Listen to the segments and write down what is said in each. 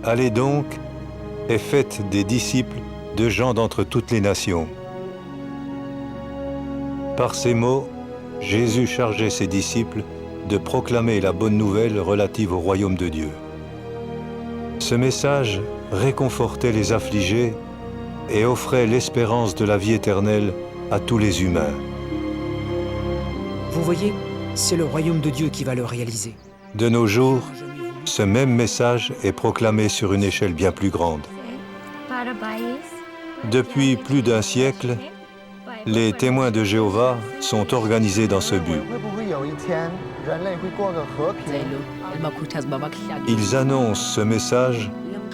Allez donc et faites des disciples de gens d'entre toutes les nations. Par ces mots, Jésus chargeait ses disciples de proclamer la bonne nouvelle relative au royaume de Dieu. Ce message réconfortait les affligés et offrait l'espérance de la vie éternelle à tous les humains. Vous voyez, c'est le royaume de Dieu qui va le réaliser. De nos jours, ce même message est proclamé sur une échelle bien plus grande. Depuis plus d'un siècle, les témoins de Jéhovah sont organisés dans ce but. Ils annoncent ce message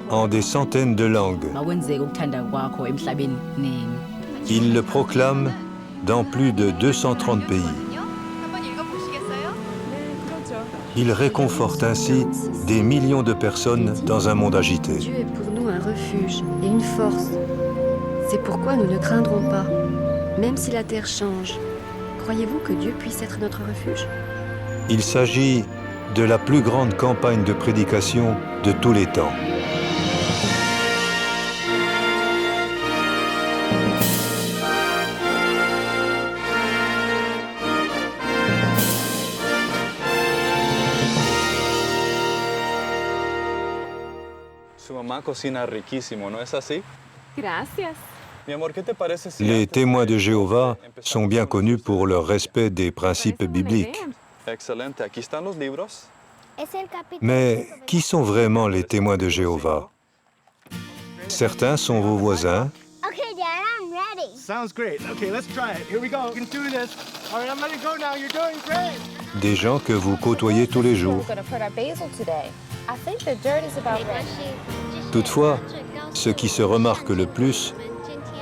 en des centaines de langues. Ils le proclament dans plus de 230 pays. Ils réconfortent ainsi des millions de personnes dans un monde agité. Dieu est pour nous un refuge et une force. C'est pourquoi nous ne craindrons pas, même si la terre change. Croyez-vous que Dieu puisse être notre refuge? Il s'agit de la plus grande campagne de prédication de tous les temps. Su mamá cocina riquísimo, ¿no es así? Gracias. Mi amor, ¿qué te parece si Les antes témoins de de Jéhovah empezar sont bien connus pour leur respect des principes bibliques. Excelente, aquí están los libros. Mais qui sont vraiment les témoins de Jéhovah? Certains sont vos voisins, Okay, Dad, I'm ready. Sounds great. Okay, let's try it. Here we go. You can do this. All right, I'm ready to go now. You're doing great. des gens que vous côtoyez tous les jours. We're gonna put our basil today. I think the dirt is about ready. Toutefois, ce qui se remarque le plus,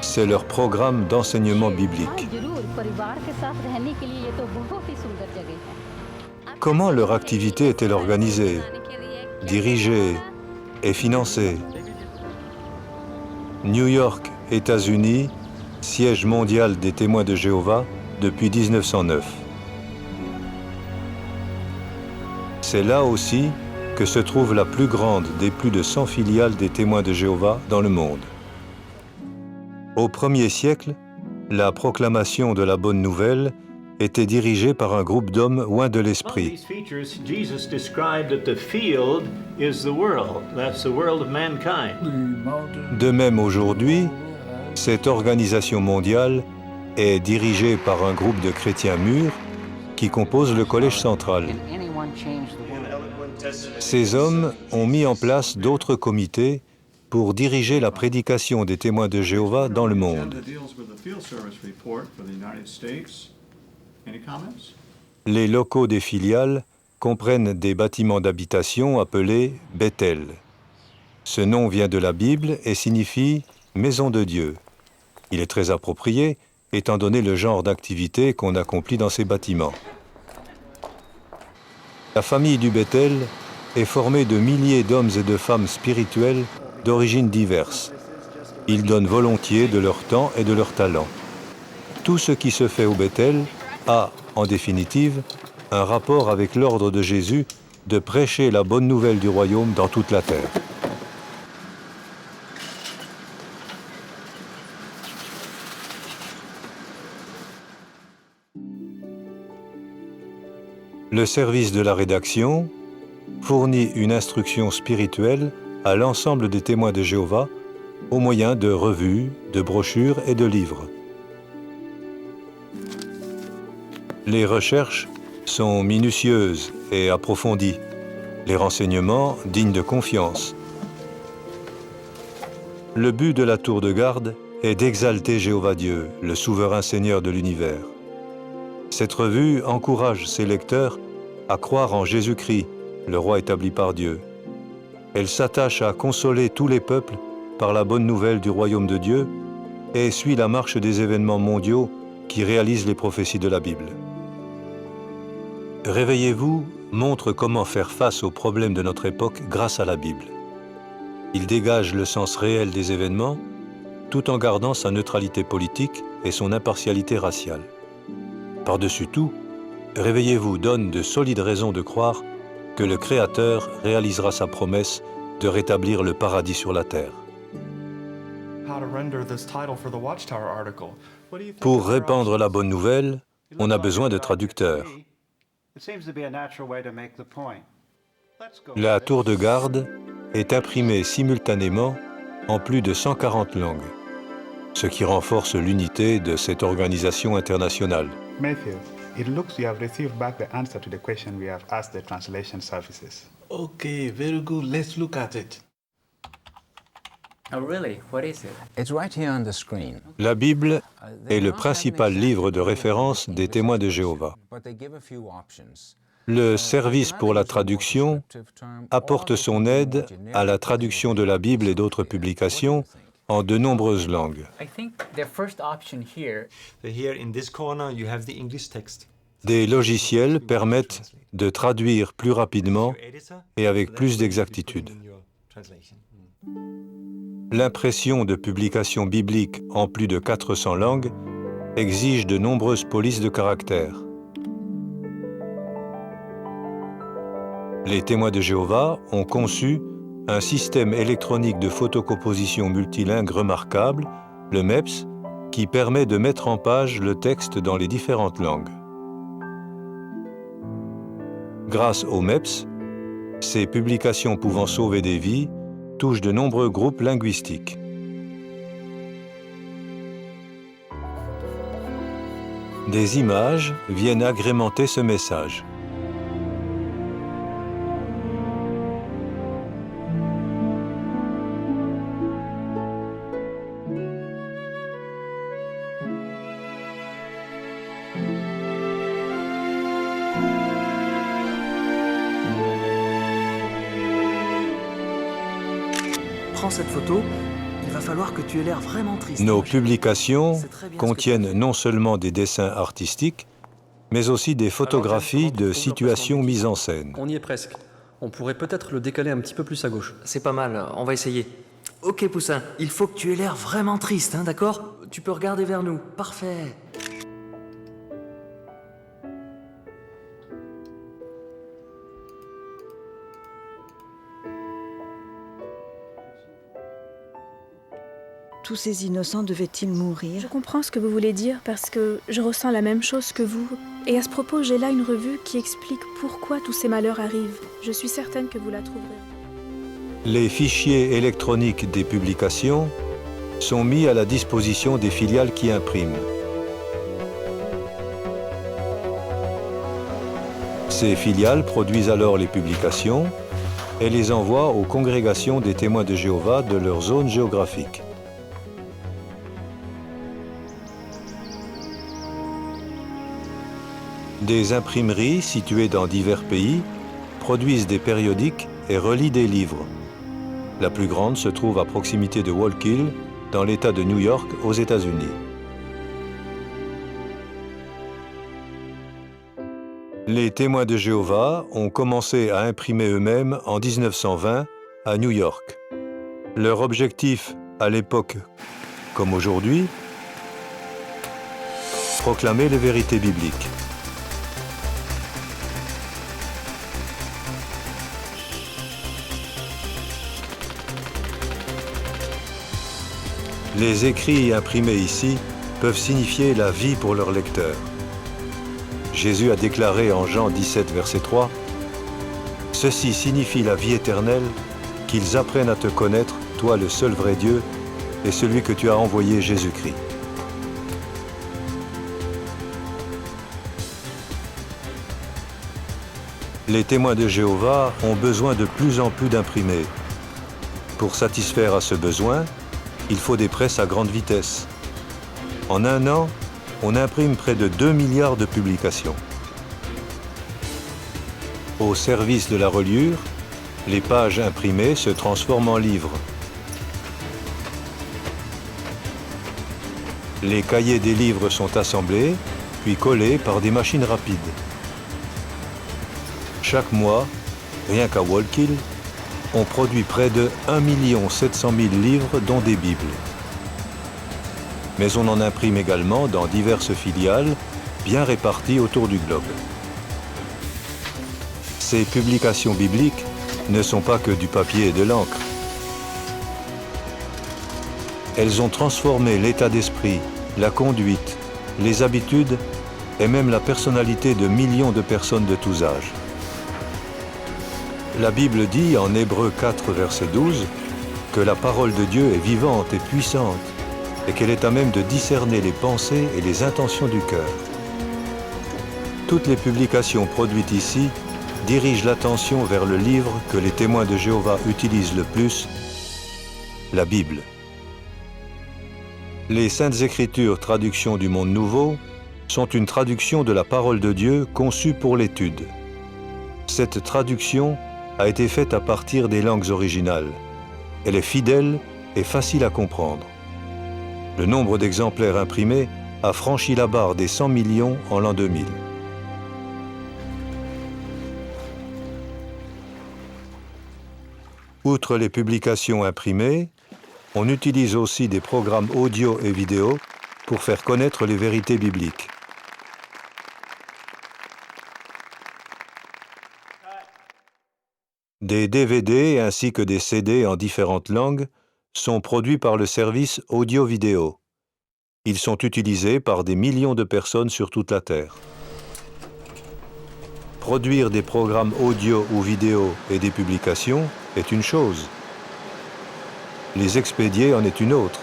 c'est leur programme d'enseignement biblique. Comment leur activité est-elle organisée, dirigée et financée? New York, États-Unis, siège mondial des témoins de Jéhovah depuis 1909. C'est là aussi que se trouve la plus grande des plus de 100 filiales des témoins de Jéhovah dans le monde. Au 1er siècle, la proclamation de la bonne nouvelle était dirigée par un groupe d'hommes oints de l'esprit. These features, Jesus described that the field is the world. That's the world of mankind. De même aujourd'hui, cette organisation mondiale est dirigée par un groupe de chrétiens mûrs qui composent le Collège central. Ces hommes ont mis en place d'autres comités pour diriger la prédication des témoins de Jéhovah dans le monde. Les locaux des filiales comprennent des bâtiments d'habitation appelés Bethel. Ce nom vient de la Bible et signifie « maison de Dieu ». Il est très approprié, étant donné le genre d'activité qu'on accomplit dans ces bâtiments. La famille du Bethel est formée de milliers d'hommes et de femmes spirituels d'origines diverses. Ils donnent volontiers de leur temps et de leur talent. Tout ce qui se fait au Bethel a, en définitive, un rapport avec l'ordre de Jésus de prêcher la bonne nouvelle du royaume dans toute la terre. Le service de la rédaction fournit une instruction spirituelle à l'ensemble des témoins de Jéhovah au moyen de revues, de brochures et de livres. Les recherches sont minutieuses et approfondies, les renseignements dignes de confiance. Le but de la tour de garde est d'exalter Jéhovah Dieu, le souverain Seigneur de l'univers. Cette revue encourage ses lecteurs à croire en Jésus-Christ, le roi établi par Dieu. Elle s'attache à consoler tous les peuples par la bonne nouvelle du royaume de Dieu et suit la marche des événements mondiaux qui réalisent les prophéties de la Bible. Réveillez-vous montre comment faire face aux problèmes de notre époque grâce à la Bible. Il dégage le sens réel des événements tout en gardant sa neutralité politique et son impartialité raciale. Par-dessus tout, Réveillez-vous donne de solides raisons de croire que le Créateur réalisera sa promesse de rétablir le paradis sur la terre. Pour répandre la bonne nouvelle, on a besoin de traducteurs. La tour de garde est imprimée simultanément en plus de 140 langues, ce qui renforce l'unité de cette organisation internationale. Matthew, it looks you have received back the answer to the question we have asked the translation services. Okay, very good. Let's look at it. Oh, really? What is it? It's right here on the screen. La Bible est le principal livre de référence des témoins de Jéhovah. Le service pour la traduction apporte son aide à la traduction de la Bible et d'autres publications en de nombreuses langues. Des logiciels permettent de traduire plus rapidement et avec plus d'exactitude. L'impression de publications bibliques en plus de 400 langues exige de nombreuses polices de caractères. Les témoins de Jéhovah ont conçu un système électronique de photocomposition multilingue remarquable, le MEPS, qui permet de mettre en page le texte dans les différentes langues. Grâce au MEPS, ces publications pouvant sauver des vies touchent de nombreux groupes linguistiques. Des images viennent agrémenter ce message. Prends cette photo, il va falloir que tu aies l'air vraiment triste. Nos publications contiennent non seulement des dessins artistiques, mais aussi des photographies de situations mises en scène. On y est presque. On pourrait peut-être le décaler un petit peu plus à gauche. C'est pas mal, on va essayer. Ok, Poussin, il faut que tu aies l'air vraiment triste, hein, d'accord? Tu peux regarder vers nous. Parfait. Tous ces innocents devaient-ils mourir? Je comprends ce que vous voulez dire parce que je ressens la même chose que vous. Et à ce propos, j'ai là une revue qui explique pourquoi tous ces malheurs arrivent. Je suis certaine que vous la trouverez. Les fichiers électroniques des publications sont mis à la disposition des filiales qui impriment. Ces filiales produisent alors les publications et les envoient aux congrégations des témoins de Jéhovah de leur zone géographique. Des imprimeries situées dans divers pays produisent des périodiques et relient des livres. La plus grande se trouve à proximité de Wallkill, dans l'État de New York, aux États-Unis. Les témoins de Jéhovah ont commencé à imprimer eux-mêmes en 1920 à New York. Leur objectif, à l'époque comme aujourd'hui, proclamer les vérités bibliques. Les écrits imprimés ici peuvent signifier la vie pour leurs lecteurs. Jésus a déclaré en Jean 17, verset 3, « Ceci signifie la vie éternelle, qu'ils apprennent à te connaître, toi le seul vrai Dieu, et celui que tu as envoyé, Jésus-Christ. » Les témoins de Jéhovah ont besoin de plus en plus d'imprimés. Pour satisfaire à ce besoin, il faut des presses à grande vitesse. En un an, on imprime près de 2 milliards de publications. Au service de la reliure, les pages imprimées se transforment en livres. Les cahiers des livres sont assemblés, puis collés par des machines rapides. Chaque mois, rien qu'à Wallkill, on produit près de 1 700 000 livres, dont des Bibles. Mais on en imprime également dans diverses filiales, bien réparties autour du globe. Ces publications bibliques ne sont pas que du papier et de l'encre. Elles ont transformé l'état d'esprit, la conduite, les habitudes et même la personnalité de millions de personnes de tous âges. La Bible dit en Hébreux 4, verset 12, que la parole de Dieu est vivante et puissante et qu'elle est à même de discerner les pensées et les intentions du cœur. Toutes les publications produites ici dirigent l'attention vers le livre que les témoins de Jéhovah utilisent le plus, la Bible. Les Saintes Écritures, traduction du Monde Nouveau, sont une traduction de la parole de Dieu conçue pour l'étude. Cette traduction a été faite à partir des langues originales. Elle est fidèle et facile à comprendre. Le nombre d'exemplaires imprimés a franchi la barre des 100 millions en l'an 2000. Outre les publications imprimées, on utilise aussi des programmes audio et vidéo pour faire connaître les vérités bibliques. Des DVD ainsi que des CD en différentes langues sont produits par le service audio-vidéo. Ils sont utilisés par des millions de personnes sur toute la Terre. Produire des programmes audio ou vidéo et des publications est une chose. Les expédier en est une autre.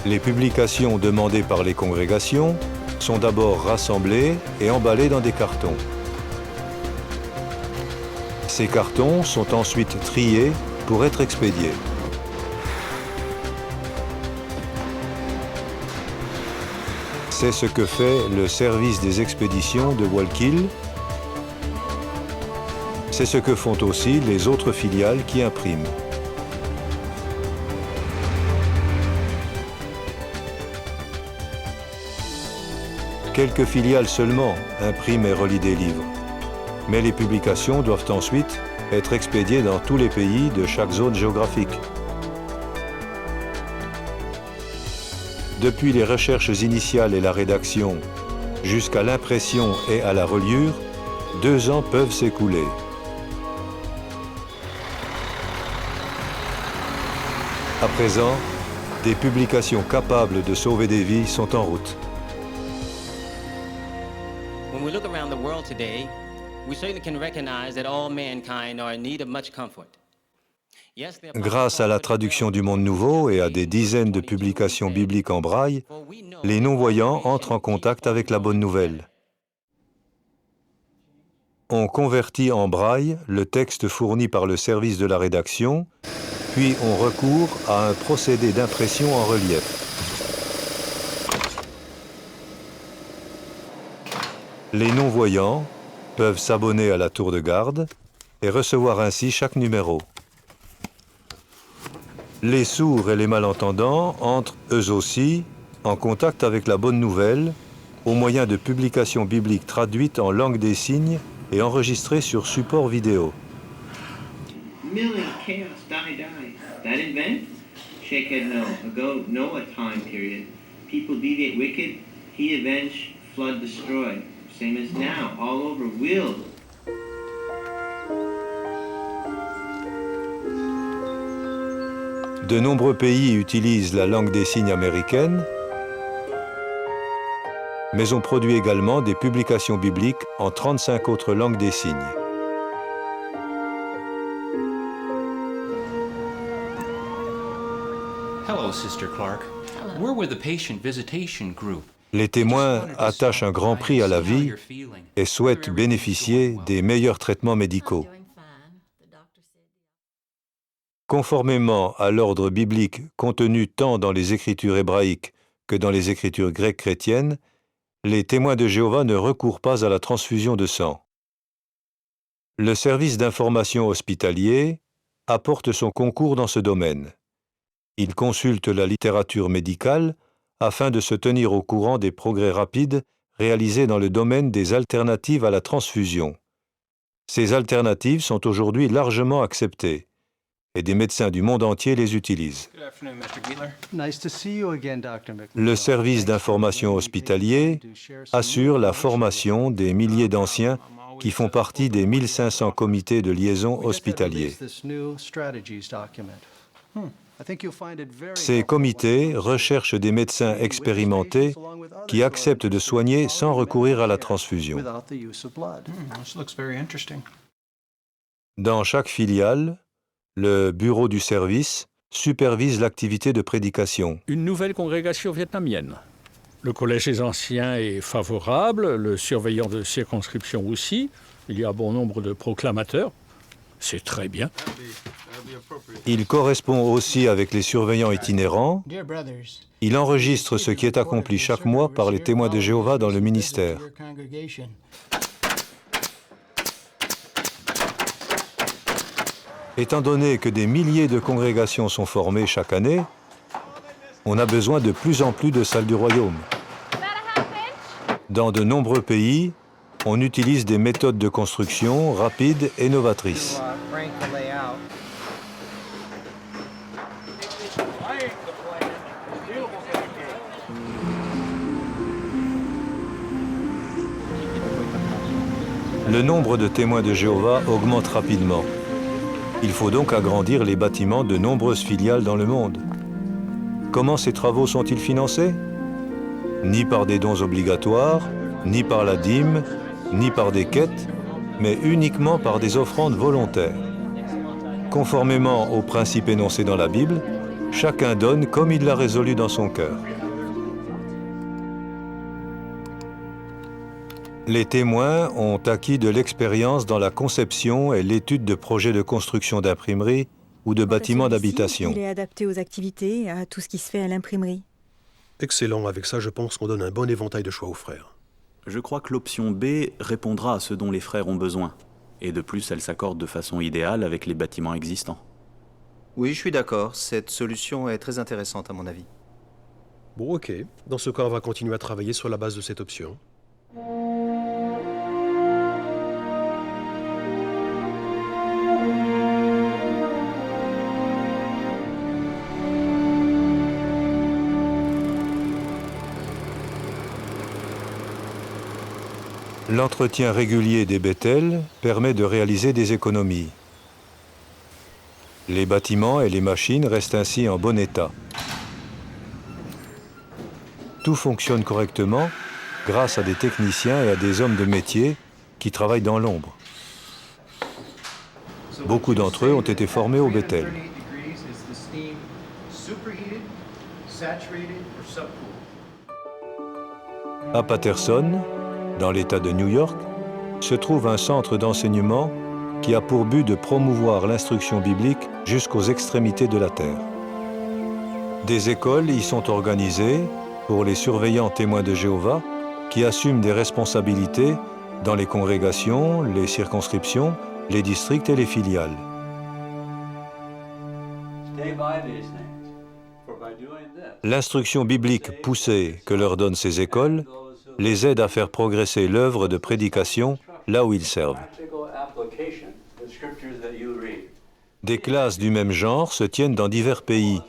Les publications demandées par les congrégations sont d'abord rassemblées et emballées dans des cartons. Ces cartons sont ensuite triés pour être expédiés. C'est ce que fait le service des expéditions de Wallkill. C'est ce que font aussi les autres filiales qui impriment. Quelques filiales seulement impriment et relient des livres. Mais les publications doivent ensuite être expédiées dans tous les pays de chaque zone géographique. Depuis les recherches initiales et la rédaction, jusqu'à l'impression et à la reliure, 2 ans peuvent s'écouler. À présent, des publications capables de sauver des vies sont en route. When we look around the world today, we certainly can recognize that all mankind are in need of much comfort. Grâce à la traduction du Monde Nouveau et à des dizaines de publications bibliques en braille, les non-voyants entrent en contact avec la bonne nouvelle. On convertit en braille le texte fourni par le service de la rédaction, puis on recourt à un procédé d'impression en relief. Les non-voyants peuvent s'abonner à la tour de garde et recevoir ainsi chaque numéro. Les sourds et les malentendants entrent, eux aussi, en contact avec la bonne nouvelle au moyen de publications bibliques traduites en langue des signes et enregistrées sur support vidéo. De nombreux pays utilisent la langue des signes américaine, mais on produit également des publications bibliques en 35 autres langues des signes. Hello, Sister Clark. We're with the patient visitation group. Les témoins attachent un grand prix à la vie et souhaitent bénéficier des meilleurs traitements médicaux. Conformément à l'ordre biblique contenu tant dans les Écritures hébraïques que dans les Écritures grecques chrétiennes, les témoins de Jéhovah ne recourent pas à la transfusion de sang. Le service d'information hospitalier apporte son concours dans ce domaine. Il consulte la littérature médicale afin de se tenir au courant des progrès rapides réalisés dans le domaine des alternatives à la transfusion. Ces alternatives sont aujourd'hui largement acceptées. et des médecins du monde entier les utilisent. Nice to see you again, Dr. McNeil. Le service d'information hospitalier assure la formation des milliers d'anciens qui font partie des 1500 comités de liaison hospitaliers. Ces comités recherchent des médecins expérimentés qui acceptent de soigner sans recourir à la transfusion. Dans chaque filiale, le bureau du service supervise l'activité de prédication. Une nouvelle congrégation vietnamienne. Le collège des anciens est favorable, le surveillant de circonscription aussi. Il y a bon nombre de proclamateurs. C'est très bien. Il correspond aussi avec les surveillants itinérants. Il enregistre ce qui est accompli chaque mois par les témoins de Jéhovah dans le ministère. Étant donné que des milliers de congrégations sont formées chaque année, on a besoin de plus en plus de salles du royaume. Dans de nombreux pays, on utilise des méthodes de construction rapides et novatrices. Le nombre de témoins de Jéhovah augmente rapidement. Il faut donc agrandir les bâtiments de nombreuses filiales dans le monde. Comment ces travaux sont-ils financés? Ni par des dons obligatoires, ni par la dîme, ni par des quêtes, mais uniquement par des offrandes volontaires. Conformément aux principes énoncés dans la Bible, chacun donne comme il l'a résolu dans son cœur. Les témoins ont acquis de l'expérience dans la conception et l'étude de projets de construction d'imprimerie ou de bâtiments d'habitation. Il est adapté aux activités, à tout ce qui se fait à l'imprimerie. Excellent, avec ça je pense qu'on donne un bon éventail de choix aux frères. Je crois que l'option B répondra à ce dont les frères ont besoin. Et de plus, elle s'accorde de façon idéale avec les bâtiments existants. Oui, je suis d'accord. Cette solution est très intéressante à mon avis. Bon, ok. Dans ce cas, on va continuer à travailler sur la base de cette option. L'entretien régulier des Bethel permet de réaliser des économies. Les bâtiments et les machines restent ainsi en bon état. Tout fonctionne correctement grâce à des techniciens et à des hommes de métier qui travaillent dans l'ombre. Beaucoup d'entre eux ont été formés au Bethel. À Patterson, dans l'État de New York, se trouve un centre d'enseignement qui a pour but de promouvoir l'instruction biblique jusqu'aux extrémités de la terre. Des écoles y sont organisées pour les surveillants témoins de Jéhovah qui assument des responsabilités dans les congrégations, les circonscriptions, les districts et les filiales. L'instruction biblique poussée que leur donnent ces écoles les aide à faire progresser l'œuvre de prédication là où ils servent. Des classes du même genre se tiennent dans divers pays.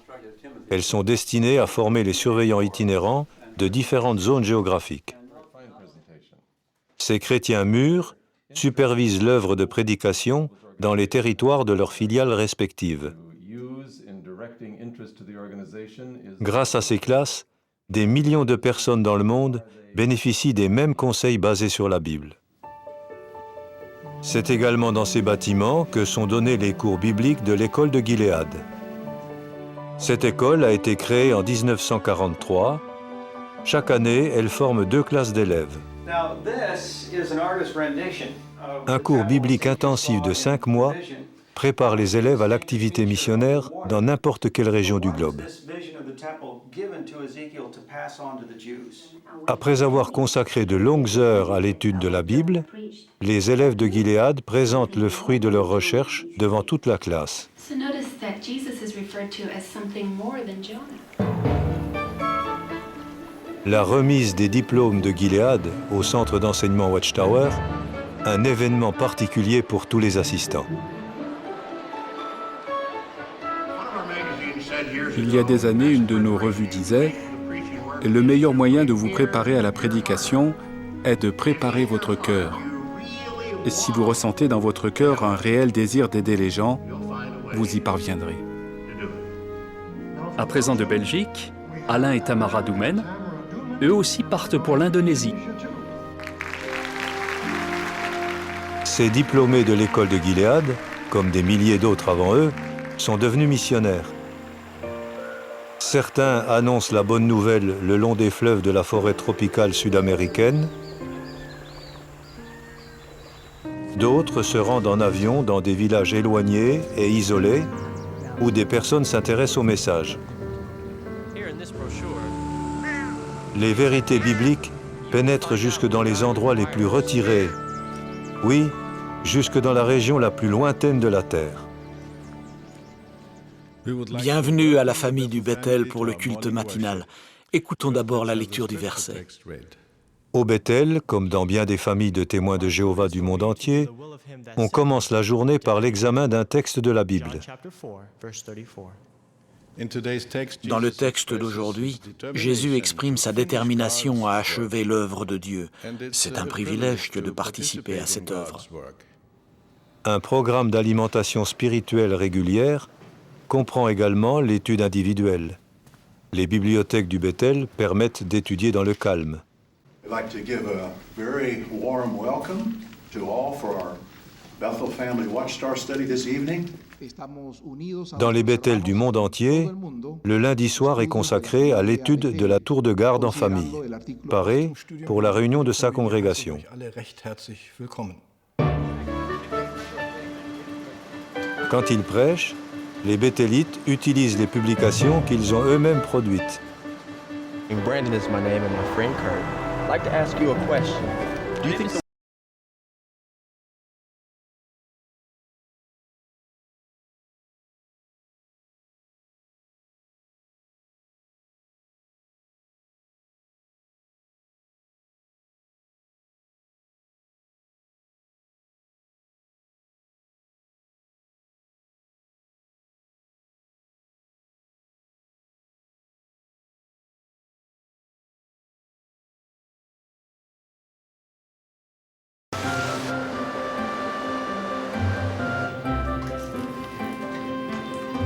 Elles sont destinées à former les surveillants itinérants de différentes zones géographiques. Ces chrétiens mûrs supervisent l'œuvre de prédication dans les territoires de leurs filiales respectives. Grâce à ces classes, des millions de personnes dans le monde bénéficient des mêmes conseils basés sur la Bible. C'est également dans ces bâtiments que sont donnés les cours bibliques de l'école de Gilead. Cette école a été créée en 1943. Chaque année, elle forme 2 classes d'élèves. Un cours biblique intensif de 5 mois prépare les élèves à l'activité missionnaire dans n'importe quelle région du globe. Après avoir consacré de longues heures à l'étude de la Bible, les élèves de Gilead présentent le fruit de leurs recherches devant toute la classe. La remise des diplômes de Gilead au centre d'enseignement Watchtower, un événement particulier pour tous les assistants. Il y a des années, une de nos revues disait « Le meilleur moyen de vous préparer à la prédication est de préparer votre cœur. Et si vous ressentez dans votre cœur un réel désir d'aider les gens, vous y parviendrez. » À présent de Belgique, Alain et Tamara Doumen, eux aussi partent pour l'Indonésie. Ces diplômés de l'école de Gilead, comme des milliers d'autres avant eux, sont devenus missionnaires. Certains annoncent la bonne nouvelle le long des fleuves de la forêt tropicale sud-américaine. D'autres se rendent en avion dans des villages éloignés et isolés où des personnes s'intéressent au message. Les vérités bibliques pénètrent jusque dans les endroits les plus retirés, oui, jusque dans la région la plus lointaine de la terre. Bienvenue à la famille du Bethel pour le culte matinal. Écoutons d'abord la lecture du verset. Au Bethel, comme dans bien des familles de témoins de Jéhovah du monde entier, on commence la journée par l'examen d'un texte de la Bible. Dans le texte d'aujourd'hui, Jésus exprime sa détermination à achever l'œuvre de Dieu. C'est un privilège que de participer à cette œuvre. Un programme d'alimentation spirituelle régulière comprend également l'étude individuelle. Les bibliothèques du Bethel permettent d'étudier dans le calme. I'd like to give a very warm welcome to all for our Bethel Family Watchstar study this evening. Dans les Bethel du monde entier, le lundi soir est consacré à l'étude de la tour de garde en famille, parée pour la réunion de sa congrégation. Quand ils prêchent, les Béthélites utilisent les publications qu'ils ont eux-mêmes produites. Brandon is my name and my friend Kurt. I'd like to ask you a question. Do you think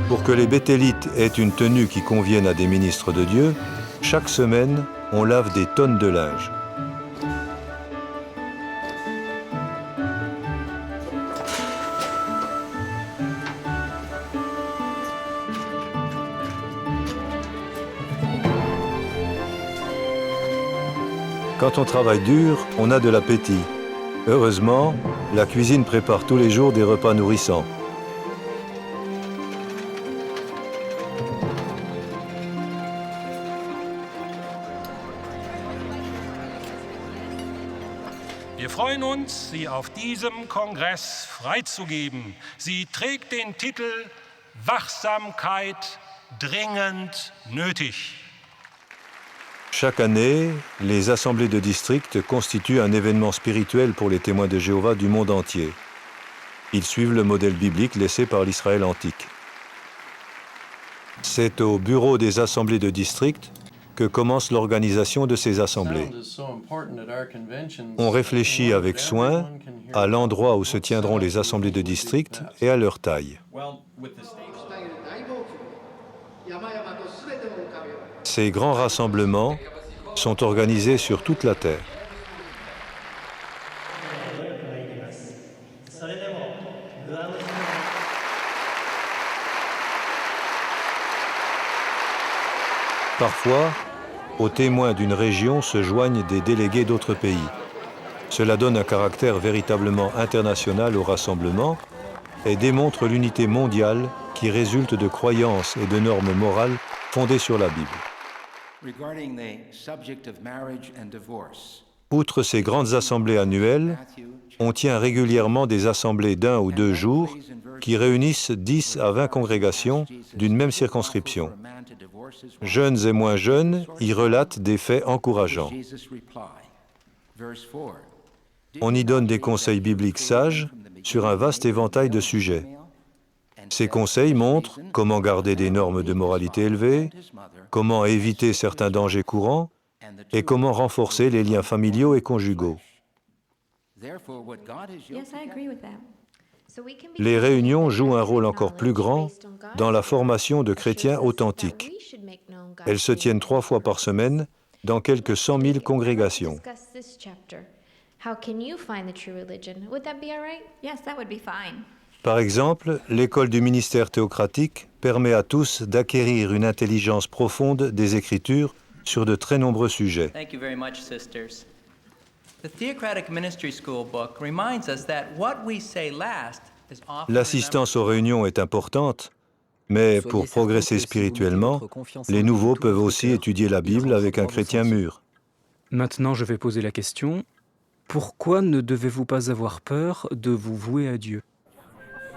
Pour que les Béthélites aient une tenue qui convienne à des ministres de Dieu, chaque semaine, on lave des tonnes de linge. Quand on travaille dur, on a de l'appétit. Heureusement, la cuisine prépare tous les jours des repas nourrissants. Wir freuen uns, Sie auf diesem Kongress freizugeben. Sie trägt den Titel Wachsamkeit dringend nötig. Chaque année, les assemblées de district constituent un événement spirituel pour les témoins de Jéhovah du monde entier. Ils suivent le modèle biblique laissé par l'Israël antique. C'est au bureau des assemblées de district que commence l'organisation de ces assemblées. On réfléchit avec soin à l'endroit où se tiendront les assemblées de district et à leur taille. Ces grands rassemblements sont organisés sur toute la terre. Parfois, aux témoins d'une région se joignent des délégués d'autres pays. Cela donne un caractère véritablement international au rassemblement et démontre l'unité mondiale qui résulte de croyances et de normes morales fondées sur la Bible. Outre ces grandes assemblées annuelles, on tient régulièrement des assemblées d'1 ou 2 jours qui réunissent 10 à 20 congrégations d'une même circonscription. Jeunes et moins jeunes y relatent des faits encourageants. On y donne des conseils bibliques sages sur un vaste éventail de sujets. Ces conseils montrent comment garder des normes de moralité élevées, comment éviter certains dangers courants et comment renforcer les liens familiaux et conjugaux. Les réunions jouent un rôle encore plus grand dans la formation de chrétiens authentiques. Elles se tiennent 3 fois par semaine dans quelques 100 000 congrégations. Par exemple, l'école du ministère théocratique permet à tous d'acquérir une intelligence profonde des Écritures sur de très nombreux sujets. Thank you very much, sisters. The Theocratic Ministry School book reminds us that what we say last is often L'assistance aux réunions est importante, mais pour progresser spirituellement, les nouveaux peuvent aussi étudier la Bible avec un chrétien mûr. Maintenant, je vais poser la question. Pourquoi ne devez-vous pas avoir peur de vous vouer à Dieu ?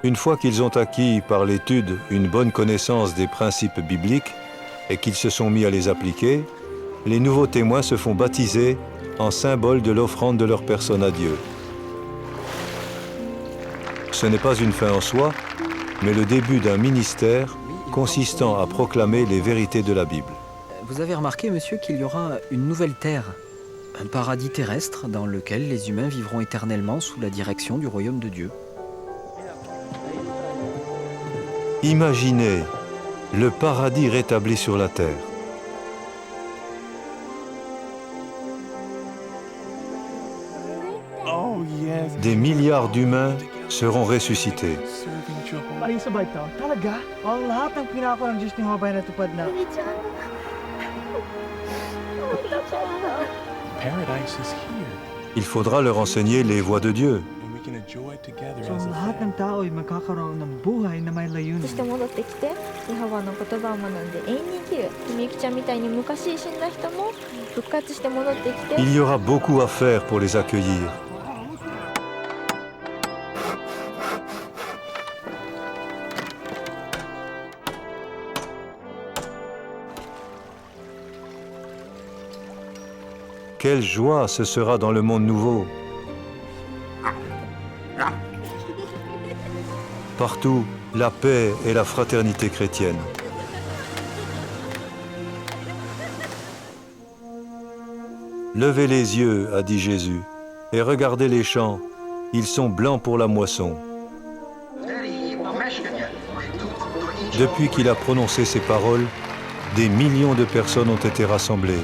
Une fois qu'ils ont acquis par l'étude une bonne connaissance des principes bibliques et qu'ils se sont mis à les appliquer, les nouveaux témoins se font baptiser en symbole de l'offrande de leur personne à Dieu. Ce n'est pas une fin en soi, mais le début d'un ministère consistant à proclamer les vérités de la Bible. Vous avez remarqué, monsieur, qu'il y aura une nouvelle terre, un paradis terrestre dans lequel les humains vivront éternellement sous la direction du royaume de Dieu. Imaginez le paradis rétabli sur la terre. Des milliards d'humains seront ressuscités. Maisabay to? Talaga? Ang lahat ng pinako ng Diyos ni Hobay natupad na. Paradise is here. Il faudra leur enseigner les voies de Dieu. So ang lahat ng tao ay magkakaroon ng buhay na may layunin. そして戻ってきて、ヤホワの言葉を学んで永遠に生きる。みゆきちゃんみたいに昔死んだ人も復活して戻ってきて。Il y aura beaucoup à faire pour les accueillir. Quelle joie ce sera dans le monde nouveau. Partout, la paix et la fraternité chrétienne. Levez les yeux, a dit Jésus, et regardez les champs, ils sont blancs pour la moisson. Depuis qu'il a prononcé ces paroles, des millions de personnes ont été rassemblées.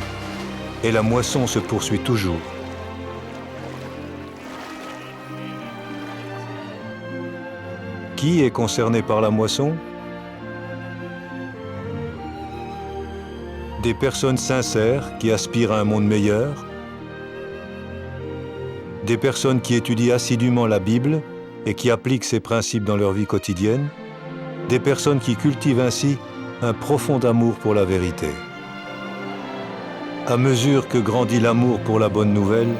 Et la moisson se poursuit toujours. Qui est concerné par la moisson? Des personnes sincères qui aspirent à un monde meilleur, des personnes qui étudient assidûment la Bible et qui appliquent ses principes dans leur vie quotidienne, des personnes qui cultivent ainsi un profond amour pour la vérité. À mesure que grandit l'amour pour la bonne nouvelle,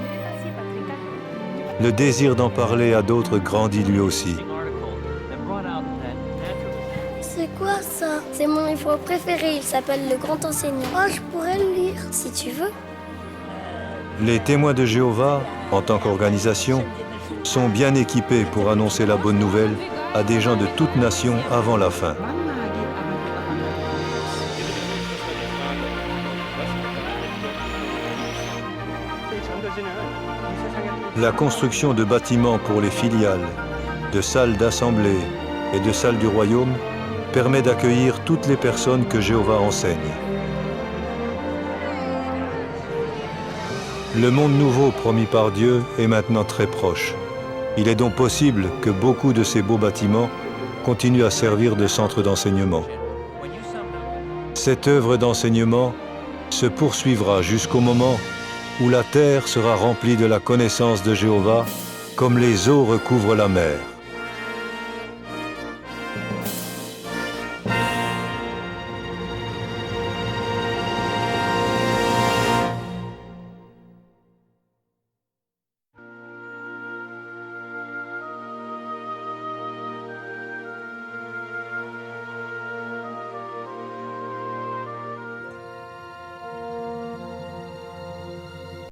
le désir d'en parler à d'autres grandit lui aussi. C'est quoi ça? C'est mon livre préféré, il s'appelle Le Grand Enseignant. Oh, je pourrais le lire, si tu veux. Les témoins de Jéhovah, en tant qu'organisation, sont bien équipés pour annoncer la bonne nouvelle à des gens de toutes nations avant la fin. La construction de bâtiments pour les filiales, de salles d'assemblée et de salles du royaume permet d'accueillir toutes les personnes que Jéhovah enseigne. Le monde nouveau promis par Dieu est maintenant très proche. Il est donc possible que beaucoup de ces beaux bâtiments continuent à servir de centre d'enseignement. Cette œuvre d'enseignement se poursuivra jusqu'au moment où la terre sera remplie de la connaissance de Jéhovah, comme les eaux recouvrent la mer.